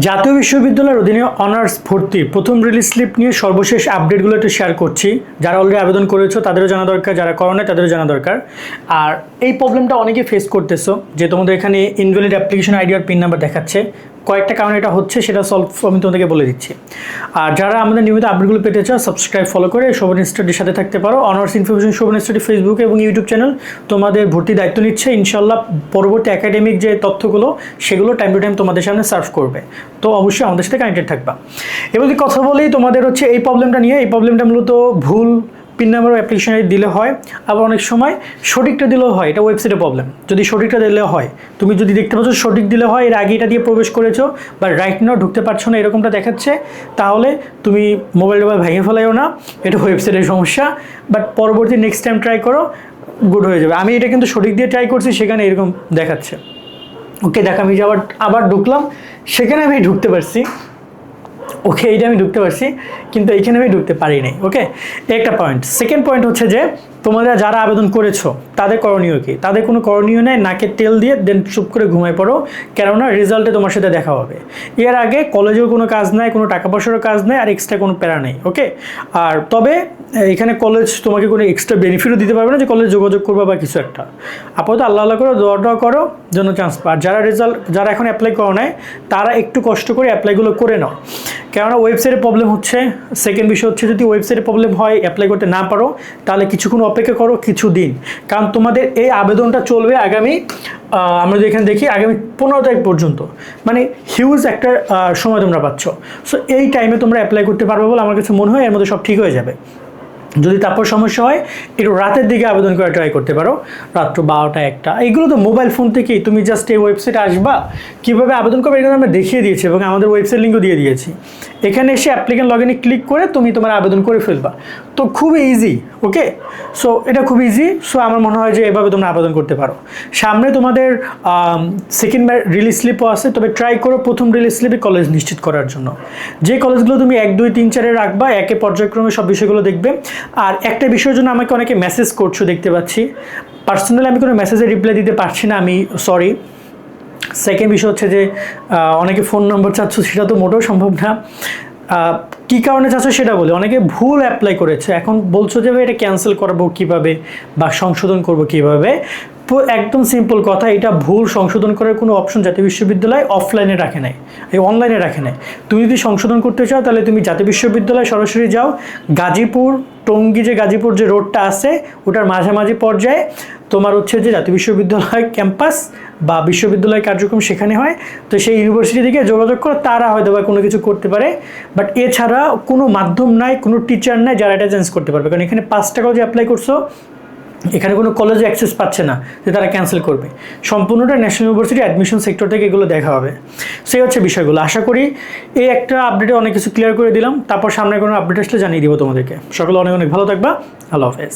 জাতীয় বিশ্ববিদ্যালয়ের অধীনে অনার্স ভর্তির প্রথম রিলিজ স্লিপ নিয়ে সর্বশেষ আপডেটগুলো একটু শেয়ার করছি। যারা অলরেডি আবেদন করেছো তাদেরও জানা দরকার, যারা করো না তাদেরও জানা দরকার। আর এই প্রবলেমটা অনেকে ফেস করতেছো যে তোমাদের এখানে ইনভ্যালিড অ্যাপ্লিকেশন আইডি আর পিন নাম্বার দেখাচ্ছে। কয়েকটা কারণে এটা হচ্ছে, সেটা সলভ আমি তোমাদেরকে বলে দিচ্ছি। আর যারা আমাদের নিয়মিত আপডেটগুলো পেতে চাও, সাবস্ক্রাইব ফলো করে শোভন স্টাডির সাথে থাকতে পারো। Honours information Shobhan study Facebook এবং ইউটিউব চ্যানেল তোমাদের ভর্তি দায়িত্ব নিচ্ছে। ইনশাল্লাহ পরবর্তী একাডেমিক যে তথ্যগুলো সেগুলো টাইম টু টাইম তোমাদের সামনে সার্ভ করবে। তো অবশ্যই আমাদের সাথে কানেক্টেড থাকবা। এবার কথা বলেই তোমাদের হচ্ছে এই প্রবলেমটা নিয়ে। এই প্রবলেমটা মূলত ভুল পিন নাম্বার অ্যাপ্লিকেশন দিলে হয়, আবার অনেক সময় সঠিকটা দিলেও হয়। এটা ওয়েবসাইটের প্রবলেম। যদি সঠিকটা দিলে হয়, তুমি যদি দেখতে পাচ্ছ সঠিক দিলে হয়, এর আগে এটা দিয়ে প্রবেশ করেছো বা রাইট নাও ঢুকতে পারছো না এরকমটা দেখাচ্ছে, তাহলে তুমি মোবাইলটা ভেঙে ফেলাইও না, এটা ওয়েবসাইটের সমস্যা। বাট পরবর্তী নেক্সট টাইম ট্রাই করো, গুড হয়ে যাবে। আমি এটা কিন্তু সঠিক দিয়ে ট্রাই করছি, সেখানে এরকম দেখাচ্ছে। ওকে, দেখ আমি যে আবার ঢুকলাম, সেখানে আমি ঢুকতে পারছি। ওকে, এইটা আমি ঢুকতে পারছি, কিন্তু এইখানে আমি ঢুকতে পারি নাই। ওকে, একটা পয়েন্ট। সেকেন্ড পয়েন্ট হচ্ছে যে তোমরা যারা আবেদন করেছো তাদের করণীয় কি? তাদের কোনো করণীয় নেই, নাকে তেল দিয়ে দেন চুপ করে ঘুমায় পড়ো, কেননা রেজাল্টে তোমার সাথে দেখা হবে। এর আগে কলেজেও কোনো কাজ নাই, কোনো টাকা পয়সারও কাজ নেই, আর এক্সট্রা কোনো প্যারা নেই। ওকে, আর তবে এখানে কলেজ তোমাকে কোনো এক্সট্রা বেনিফিটও দিতে পারবে না যে কলেজ যোগাযোগ করবে বা কিছু একটা। আপাতত আল্লাহ করো, দোয়া করো যেন চান্স পাও। আর যারা এখন অ্যাপ্লাই করো নাই, তারা একটু কষ্ট করে অ্যাপ্লাইগুলো করে নাও, কেননা ওয়েবসাইটের প্রবলেম হচ্ছে। সেকেন্ড বিষয় হচ্ছে, যদি ওয়েবসাইটের প্রবলেম হয়, অ্যাপ্লাই করতে না পারো, তাহলে কিছুক্ষণ অপেক্ষা করো, কিছু দিন। কারণ তোমাদের এই আবেদনটা চলবে আগামী, আমরা যদি এখানে দেখি, আগামী 15 তারিখ পর্যন্ত। মানে হিউজ একটা সময় তোমরা পাচ্ছ। সো এই টাইমে তোমরা অ্যাপ্লাই করতে পারবে বলে আমার কাছে মনে হয়। এর মধ্যে সব ঠিক হয়ে যাবে। যদি তারপর সমস্যা হয়, একটু রাতের দিকে আবেদন করে ট্রাই করতে পারো, রাত্র 12টা 1টা। এইগুলো তো মোবাইল ফোন থেকেই, তুমি জাস্ট এই ওয়েবসাইটে আসবা, কীভাবে আবেদন করবে এখানে আমরা দেখিয়ে দিয়েছি এবং আমাদের ওয়েবসাইট লিঙ্কও দিয়ে দিয়েছি। এখানে এসে অ্যাপ্লিকেন্ট লগ ইনে ক্লিক করে তুমি তোমার আবেদন করে ফেলবা। তো খুবই ইজি। ওকে, সো এটা খুব ইজি। সো আমার মনে হয় যে এভাবে তোমরা আবেদন করতে পারো। সামনে তোমাদের সেকেন্ড রিলিজ স্লিপও আছে, তবে ট্রাই করো প্রথম রিলিজ স্লিপে কলেজ নিশ্চিত করার জন্য। যে কলেজগুলো তুমি 1, 2, 3, 4 রাখবা, একে পর্যায়ক্রমে সব বিষয়গুলো দেখবে। আর একটা বিষয়ের জন্য আমাকে অনেকে মেসেজ করছো দেখতে পাচ্ছি, পার্সোনালি আমি কোনো মেসেজে রিপ্লাই দিতে পারছি না, আমি সরি। সেকেন্ড বিষয় হচ্ছে যে অনেকে ফোন নম্বর চাচ্ছ, সেটা তো মোটেও সম্ভব না। কী কারণে চাচ্ছ সেটা বলে, অনেকে ভুল অ্যাপ্লাই করেছে, এখন বলছো যে এটা ক্যান্সেল করবো কীভাবে বা সংশোধন করবো কীভাবে। একদম সিম্পল কথা, এটা ভুল সংশোধন করার কোনো অপশন জাতীয় বিশ্ববিদ্যালয় অফলাইনে রাখে নাই, এই অনলাইনে রাখে নাই। তুমি যদি সংশোধন করতে চাও, তাহলে তুমি জাতীয় বিশ্ববিদ্যালয় সরাসরি যাও, গাজীপুর টঙ্গী যে গাজীপুর যে রোডটা আছে, ওটার মাঝামাঝি পর্যায়ে তোমার হচ্ছে যে জাতীয় বিশ্ববিদ্যালয় ক্যাম্পাস বা বিশ্ববিদ্যালয় কার্যক্রম সেখানে হয়। তো সেই ইউনিভার্সিটি থেকে যোগাযোগ করো, তারা হয়তো বা কোনো কিছু করতে পারে। বাট এছাড়া কোনো মাধ্যম নাই, কোনো টিচার নাই যারা এটা চেঞ্জ করতে পারবে। কারণ এখানে 5 টাকাও যে অ্যাপ্লাই করছো, এখানে কোনো কলেজে অ্যাক্সেস পাচ্ছে না যে তারা ক্যান্সেল করবে। সম্পূর্ণটা ন্যাশনাল ইউনিভার্সিটি অ্যাডমিশন সেক্টর থেকে এগুলো দেখা হবে। সেই হচ্ছে বিষয়গুলো। আশা করি এই একটা আপডেটে অনেক কিছু ক্লিয়ার করে দিলাম। তারপর সামনে কোনো আপডেট আসলে জানিয়ে দিব তোমাদেরকে। সকলে অনেক অনেক ভালো থাকবা। আল্লাহ হাফেজ।